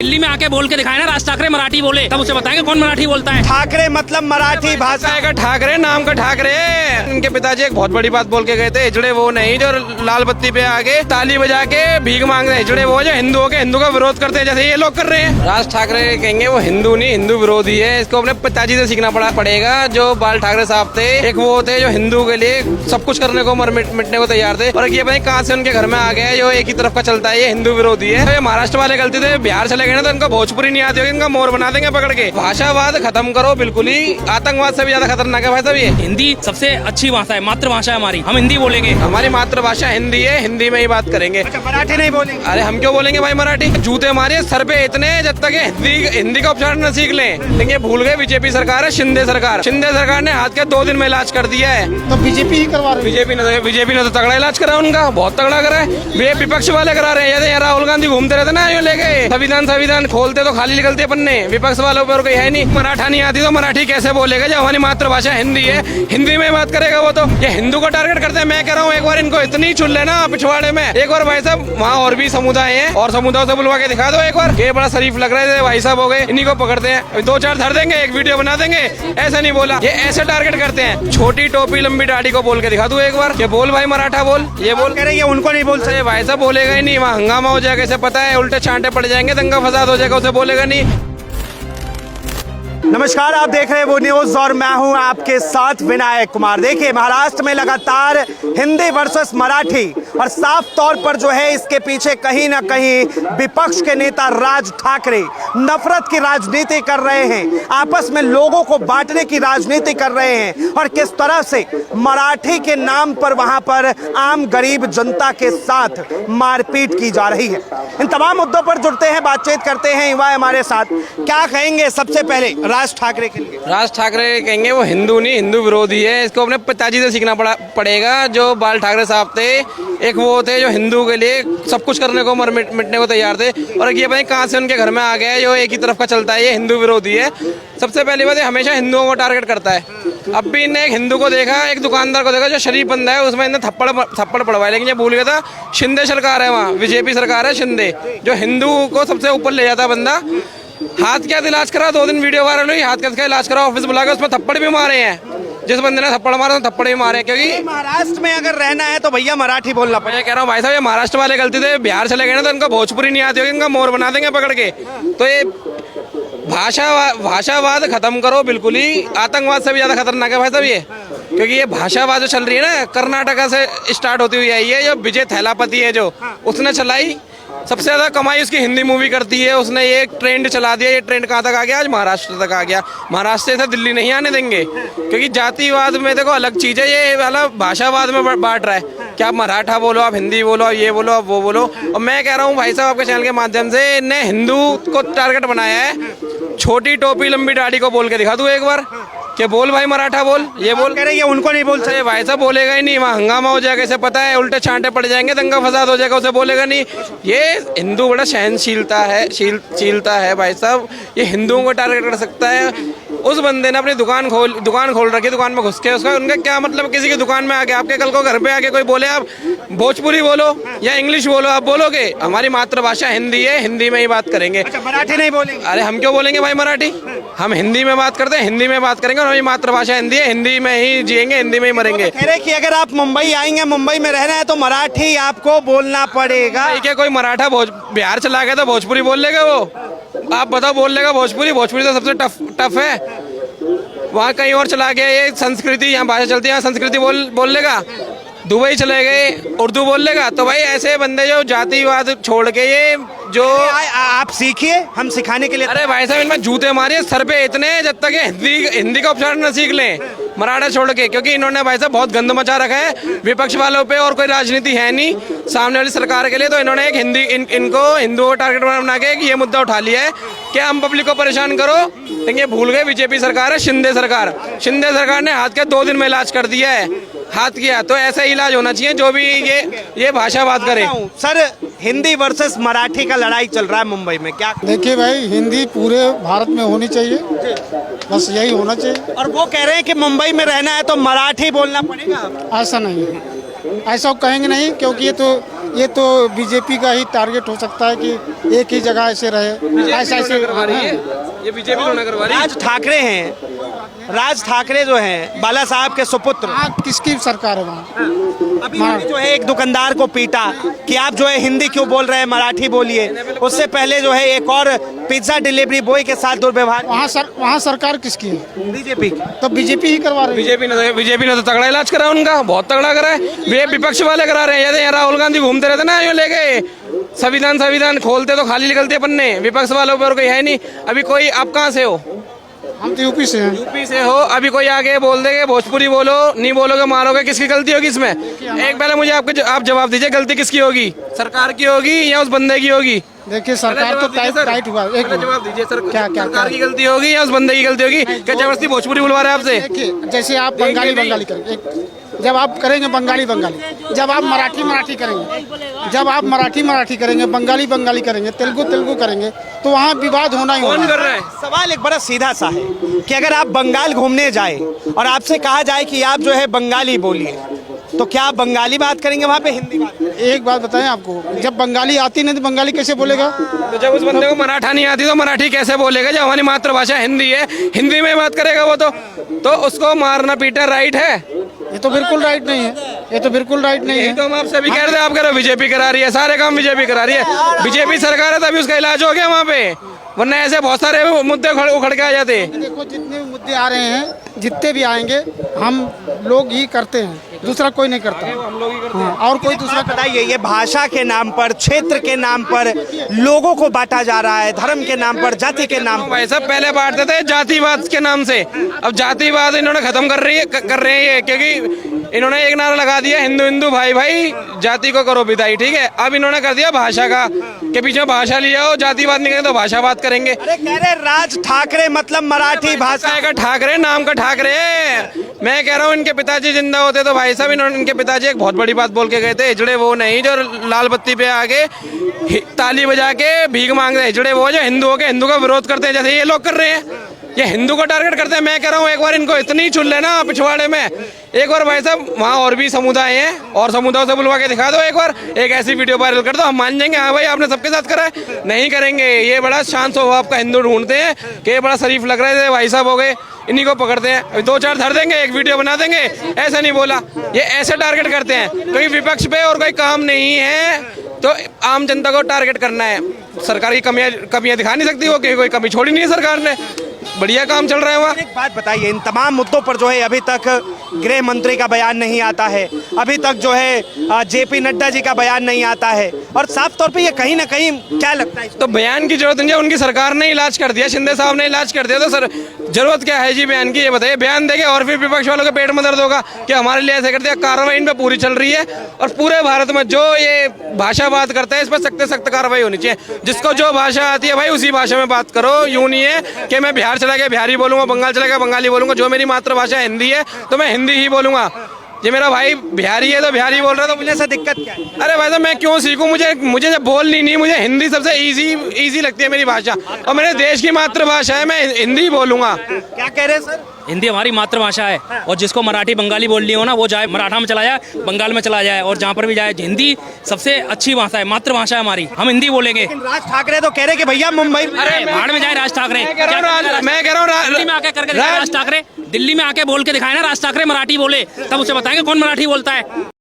दिल्ली में आके बोल के दिखाए ना राज ठाकरे मराठी बोले, तब उसे बताएंगे कौन मराठी बोलता है। ठाकरे मतलब मराठी भाषा का ठाकरे, नाम का ठाकरे। इनके पिताजी एक बहुत बड़ी बात बोल के गए थे, हिजड़े वो नहीं जो लाल बत्ती पे आगे ताली बजा के भीख मांग रहे, हिजड़े वो जो हिंदुओं के हिंदू का विरोध करते हैं जैसे ये लोग कर रहे हैं। राज ठाकरे कहेंगे वो हिंदू नहीं, हिंदू विरोधी है। इसको अपने पिताजी से सीखना पड़ेगा। जो बाल ठाकरे साहब थे, एक वो थे जो हिंदू के लिए सब कुछ करने को मिटने को तैयार थे, और ये भाई कहाँ से उनके घर में आ गए जो एक ही तरफ का चलता है, ये हिंदू विरोधी है। तो ये महाराष्ट्र वाले गलती थे, बिहार चले गए ना तो इनको भोजपुरी नहीं आती होगी, इनका मोर बना देंगे पकड़ के। भाषावाद खत्म करो बिल्कुल ही, आतंकवाद से भी ज्यादा खतरनाक है भाई साहब ये। हिंदी सबसे अच्छी भाषा है, मातृभाषा है हमारी, हम हिंदी बोलेंगे। हमारी मातृभाषा हिंदी है, हिंदी में ही बात करेंगे। अच्छा, मराठी नहीं बोलेंगे? अरे हम क्यों बोलेंगे भाई मराठी? जूते मारे सर पे इतने, जब तक हिंदी का उच्चारण न सीख लें। लेकिन ये भूल गए बीजेपी सरकार है, शिंदे सरकार ने हाथ के 2 दिन में इलाज कर दिया है। तो बीजेपी ही करवा रही है। बीजेपी ने तो तगड़ा इलाज करा उनका, बहुत तगड़ा करा है। वे विपक्ष वाले करा रहे हैं। राहुल गांधी घूमते रहते ना यूं लेके, संविधान खोलते तो खाली निकलते पन्ने। विपक्ष वालों पर कोई है नहीं। मराठा नहीं आती तो मराठी कैसे बोलेगा जब हमारी मातृभाषा हिंदी है? हिंदी में बात करेगा वो तो। ये हिंदू को टारगेट करते हैं। मैं कह रहा हूँ एक बार इनको इतनी चुन लेना पिछवाड़े में, एक बार भाई साहब वहाँ और भी समुदाय हैं और समुदायों से बुलवा के दिखा दो एक बार। ये बड़ा शरीफ लग रहा है भाई साहब हो गए, इन्हीं को पकड़ते हैं, 2-4 धर देंगे, एक वीडियो बना देंगे। ऐसा नहीं बोला, ये ऐसे टारगेट करते हैं। छोटी टोपी लंबी दाढ़ी को बोल के दिखा दू एक बार, ये बोल भाई मराठा बोल, ये बोल। कह रहे हैं उनको नहीं बोल सकते। भाई साहब बोलेगा ही नहीं, वहाँ हंगामा हो जाएगा, इसे पता है, उल्टे चांटे पड़ जाएंगे, दंगा फसाद हो जाएगा, उसे बोलेगा नहीं। नमस्कार, आप देख रहे हैं वो न्यूज और मैं हूं आपके साथ विनायक कुमार। देखिए, महाराष्ट्र में लगातार हिंदी वर्सेस मराठी, और साफ तौर पर जो है इसके पीछे कहीं ना कहीं विपक्ष के नेता राज ठाकरे नफरत की राजनीति कर रहे हैं, आपस में लोगों को बांटने की राजनीति कर रहे हैं, और किस तरह से मराठी के नाम पर वहां पर आम गरीब जनता के साथ मारपीट की जा रही है। इन तमाम मुद्दों पर जुड़ते हैं, बातचीत करते हैं युवा हमारे साथ। क्या कहेंगे सबसे पहले राज ठाकरे के लिए? राज ठाकरे कहेंगे वो हिंदू नहीं, हिंदू विरोधी है। इसको अपने पिताजी से सीखना पड़ेगा। जो बाल ठाकरे साहब थे, एक वो थे जो हिंदू के लिए सब कुछ करने को मिटने को तैयार थे, और ये भाई कहाँ से उनके घर में आ गए जो एक ही तरफ का चलता है, ये हिंदू विरोधी है। सबसे पहली बात, हमेशा हिंदुओं को टारगेट करता है। अब भी इन्हें एक हिंदू को देखा, एक दुकानदार को देखा जो शरीफ बंदा है, उसमें इन्हें थप्पड़ पड़वाए। लेकिन ये भूल गया था शिंदे सरकार है, वहाँ बीजेपी सरकार है, शिंदे जो हिंदू को सबसे ऊपर ले जाता बंदा। हाथ क्या इलाज करा, 2 दिन वीडियो वायरल हुई, हाथ का इलाज करा, ऑफिस बुला के उसमें थप्पड़ भी मारे हैं। जिस बंदे ने थप्पड़ मारा तो थप्पड़ भी मारे, क्योंकि महाराष्ट्र में अगर रहना है तो भैया मराठी बोलना पड़ेगा। मैं कह रहा हूँ भाई साहब, ये महाराष्ट्र वाले गलती थे, बिहार चले गए ना तो इनको भोजपुरी नहीं आती होगी, इनका मोर बना देंगे पकड़ के। तो ये भाषावाद खत्म करो बिल्कुल ही, आतंकवाद से भी ज्यादा खतरनाक है भाई साहब ये। क्योंकि ये भाषावाद जो चल रही है ना, कर्नाटका से स्टार्ट होती हुई आई है। जो विजय थैलापति है जो, उसने चलाई, सबसे ज्यादा कमाई उसकी हिंदी मूवी करती है। उसने ये ट्रेंड चला दिया। ये ट्रेंड कहाँ तक आ गया? आज महाराष्ट्र तक आ गया। महाराष्ट्र से दिल्ली नहीं आने देंगे, क्योंकि जातिवाद में देखो अलग चीज है, ये वाला भाषावाद में बांट रहा है कि आप मराठा बोलो, आप हिंदी बोलो, आप ये बोलो, आप वो बोलो। और मैं कह रहा हूँ भाई साहब, आपके चैनल के माध्यम से इन्हें हिंदू को टारगेट बनाया है। छोटी टोपी लंबी दाढ़ी को बोल के दिखा दू एक बार, कि बोल भाई मराठा बोल, ये बोल। कह रहे हैं उनको नहीं बोल सकते। भाई साहब बोलेगा ही नहीं, वहाँ हंगामा हो जाएगा, इसे पता है, उल्टे चांटे पड़ जाएंगे, दंगा फसाद हो जाएगा, उसे बोलेगा नहीं। ये हिंदू बड़ा सहनशीलता है भाई साहब, ये हिंदुओं को टारगेट कर सकता है। उस बंदे ने अपनी दुकान खोल रखी, दुकान में घुस के उसका उनका क्या मतलब? किसी की दुकान में आके आपके कल को घर पे आके कोई बोले आप भोजपुरी बोलो या इंग्लिश बोलो, आप बोलोगे? हमारी मातृभाषा हिंदी है, हिंदी में ही बात करेंगे। अच्छा, मराठी नहीं बोलेंगे? अरे हम क्यों बोलेंगे भाई मराठी? हम हिंदी में बात करते हैं, हिंदी में बात करेंगे, और हमारी मातृभाषा हिंदी है, हिंदी में ही जिएंगे, हिंदी में ही मरेंगे। कह रहे कि अगर आप मुंबई आएंगे, मुंबई में रहना है तो मराठी आपको बोलना पड़ेगा। क्या कोई मराठा बिहार चला गया तो भोजपुरी बोल लेगा वो? आप बताओ, बोल लेगा भोजपुरी? भोजपुरी तो सबसे टफ है। वहाँ कहीं और चला गया, ये संस्कृति, यहाँ भाषा चलती है, यहाँ संस्कृति बोल लेगा। दुबई चले गए, उर्दू बोल लेगा। तो भाई ऐसे बंदे जो जातिवाद छोड़ के ये जो आप सीखिए, हम सिखाने के लिए। अरे भाई साहब, इनमें जूते मारिए सर पे इतने, जब तक हिंदी का उच्चारण न सीख लें, मराठा छोड़ के। क्योंकि इन्होंने भाई साहब बहुत गंद मचा रखा है विपक्ष वालों पे, और कोई राजनीति है नहीं सामने वाली सरकार के लिए। तो इन्होंने एक इनको हिंदुओं को टारगेट बना के ये मुद्दा उठा लिया है कि हम पब्लिक को परेशान करो। लेकिन ये भूल गए बीजेपी सरकार है, शिंदे सरकार ने हाथ के 2 दिन में इलाज कर दिया है, हाथ किया। तो ऐसा ही इलाज होना चाहिए जो भी ये भाषावाद करे। सर, हिंदी वर्सेस मराठी का लड़ाई चल रहा है मुंबई में, क्या? देखिए भाई, हिंदी पूरे भारत में होनी चाहिए, बस यही होना चाहिए। और वो कह रहे हैं कि मुंबई में रहना है तो मराठी बोलना पड़ेगा। ऐसा नहीं है, ऐसा कहेंगे नहीं, क्योंकि ये तो ये तो बीजेपी का ही टारगेट हो सकता है कि एक ही जगह ऐसे रहे, ऐसा ऐसे करवा रही है, ये बीजेपी लोग करवा रही है। राज ठाकरे हैं, राज ठाकरे जो हैं बाला साहब के सुपुत्र, वहाँ किसकी सरकार है वहाँ? अभी उन्होंने जो है एक दुकानदार को पीटा कि आप जो है हिंदी क्यों बोल रहे हैं, मराठी बोलिए। उससे पहले जो है एक और पिज्जा डिलीवरी बॉय के साथ दुर्व्यवहार, वहाँ सरकार किसकी है? बीजेपी की। तो बीजेपी ही करवा रही है। बीजेपी ने तो तगड़ा इलाज करा उनका, बहुत तगड़ा करा है। ये विपक्ष वाले करा रहे हैं। यहाँ राहुल गांधी घूमते रहते ना यूँ लेके, संविधान खोलते तो खाली निकलते पन्ने, विपक्ष वालों पर कोई है नहीं। अभी कोई, आप कहाँ से हो? हम तो यूपी से हैं। यूपी से हो, अभी कोई आगे बोल देंगे भोजपुरी बोलो, नहीं बोलोगे मारोगे, किसकी गलती होगी इसमें? एक पहले मुझे आप जवाब दीजिए, गलती किसकी होगी? सरकार की होगी या उस बंदे की होगी? देखिए सरकार तो टाइट हुआ। एक जवाब दीजिए सर, क्या सरकार की गलती होगी या उस बंदे की गलती होगी? क्या जबरदस्ती भोजपुरी बुलवा रहे हैं आपसे? देखिए जैसे आप बंगाली करेंगे, जब आप करेंगे बंगाली, जब आप मराठी करेंगे, जब आप मराठी करेंगे, बंगाली करेंगे, तेलुगु करेंगे, तो वहाँ विवाद होना ही कौन कर होना। रहा है? सवाल एक बड़ा सीधा सा है कि अगर आप बंगाल घूमने जाए और आपसे कहा जाए कि आप जो है बंगाली बोलिए, तो क्या आप बंगाली बात करेंगे वहाँ पे, हिंदी बात करेंगे? एक बात बताएं आपको, जब बंगाली आती नहीं तो बंगाली कैसे बोलेगा? तो जब उस बंदे को मराठा नहीं आती तो मराठी कैसे बोलेगा? जब हमारी मातृभाषा हिंदी है, हिंदी में बात करेगा वो तो उसको मारना पीटना राइट है? ये तो बिल्कुल राइट नहीं है, ये तो बिल्कुल राइट नहीं यही है। तो हम आपसे भी कह रहे थे, आप कह रहे हो बीजेपी करा रही है, सारे काम बीजेपी करा रही है। बीजेपी सरकार है तभी उसका इलाज हो गया वहाँ पे, वरना ऐसे बहुत सारे मुद्दे उखड़ के आ जाते। देखो जितने भी मुद्दे आ रहे हैं, जितने भी आएंगे, हम लोग ही करते हैं, दूसरा कोई नहीं करता। हाँ, और कोई दूसरा बताइए, ये भाषा के नाम पर, क्षेत्र के नाम पर लोगों को बांटा जा रहा है, धर्म के नाम पर, जाति के नाम पर। भाई साहब पहले बांटते थे जातिवाद के नाम से, अब जातिवाद इन्होंने खत्म कर रहे हैं ये, क्योंकि इन्होंने एक नारा लगा दिया, हिंदू हिंदू भाई भाई, जाति को करो विदाई, ठीक है। अब इन्होंने कर दिया भाषा का, के पीछे भाषा लिया हो, जातिवाद नहीं करेंगे तो भाषा बात करेंगे। अरे कह रहे राज ठाकरे मतलब मराठी भाषा का ठाकरे, नाम का ठाकरे। मैं कह रहा हूँ इनके पिताजी जिंदा होते तो भाई साहब इनके पिताजी एक बहुत बड़ी बात बोल के गए थे, हिजड़े वो नहीं जो लाल बत्ती पे आके ताली बजा के भीख मांग रहे, हिजड़े वो जो हिंदुओं के हिंदू का विरोध करते हैं, जैसे ये लोग कर रहे हैं, ये हिंदू को टारगेट करते हैं। मैं कह रहा हूँ एक बार इनको इतनी चुन लेना पिछवाड़े में, एक बार भाई साहब वहाँ और भी समुदाय हैं और समुदायों से बुलवा के दिखा दो, एक बार एक ऐसी वीडियो वायरल कर दो, हम मान जाएंगे हाँ भाई आपने सबके साथ करा है। नहीं करेंगे, ये बड़ा शांत स्वभाव का हिंदू ढूंढते हैं कि ये बड़ा शरीफ लग रहे थे भाई साहब हो गए, इन्हीं को पकड़ते हैं, दो चार धर देंगे, एक वीडियो बना देंगे, ऐसा नहीं बोला, ये ऐसे टारगेट करते हैं। क्योंकि विपक्ष पे और कोई काम नहीं है तो आम जनता को टारगेट करना है। सरकार की कमियां दिखा नहीं सकती वो, कि कोई कमी छोड़ी नहीं है सरकार ने, बढ़िया काम चल रहा है वहाँ। एक बात बताइए, इन तमाम मुद्दों पर जो है अभी तक गृह मंत्री का बयान नहीं आता है, अभी तक जो है जेपी नड्डा जी का बयान नहीं आता है, और साफ तौर पे ये कहीं ना कहीं क्या लगता है तो बयान की जरूरत नहीं है, उनकी सरकार ने इलाज कर दिया, शिंदे साहब ने इलाज कर दिया, तो सर जरूरत क्या है जी बयान की? ये बताइए, बयान देंगे और फिर विपक्ष वालों के पेट में दर्द होगा कि हमारे लिए ऐसे कर दिया। कार्रवाई इन पे पूरी चल रही है और पूरे भारत में जो ये भाषा बात करता है इस पर सख्त सख्त कार्रवाई होनी चाहिए। जिसको जो भाषा आती है भाई उसी भाषा में बात करो, यूं नहीं है कि मैं बिहार चला गया बिहारी बोलूंगा, बंगाल चला गया बंगाली बोलूंगा, जो मेरी मातृभाषा हिंदी है तो मैं हिंदी ही बोलूंगा। ये मेरा भाई बिहारी है तो बिहारी बोल रहा है, तो मुझे ऐसा दिक्कत क्या है? अरे भाई साहब मैं क्यों सीखूं, मुझे जब बोलनी नहीं, मुझे हिंदी सबसे इजी लगती है मेरी भाषा, और मेरे देश की मातृभाषा है, मैं हिंदी बोलूंगा। क्या कह रहे हैं सर? हिंदी हमारी मातृभाषा है और जिसको मराठी बंगाली बोलनी हो ना वो जाए मराठा में चला जाए, बंगाल में चला जाए, और जहाँ पर भी जाए हिंदी सबसे अच्छी भाषा है, मातृभाषा है हमारी, हम हिंदी बोलेंगे। राज ठाकरे तो कह रहे कि भैया मुंबई अरे भाड़ में जाए राज ठाकरे, मैं कह रहा हूँ दिल्ली में आके करके दिखाए राज ठाकरे, दिल्ली में आके बोल के दिखाए ना राज ठाकरे मराठी बोले, तब उसे बताएंगे कौन मराठी बोलता है।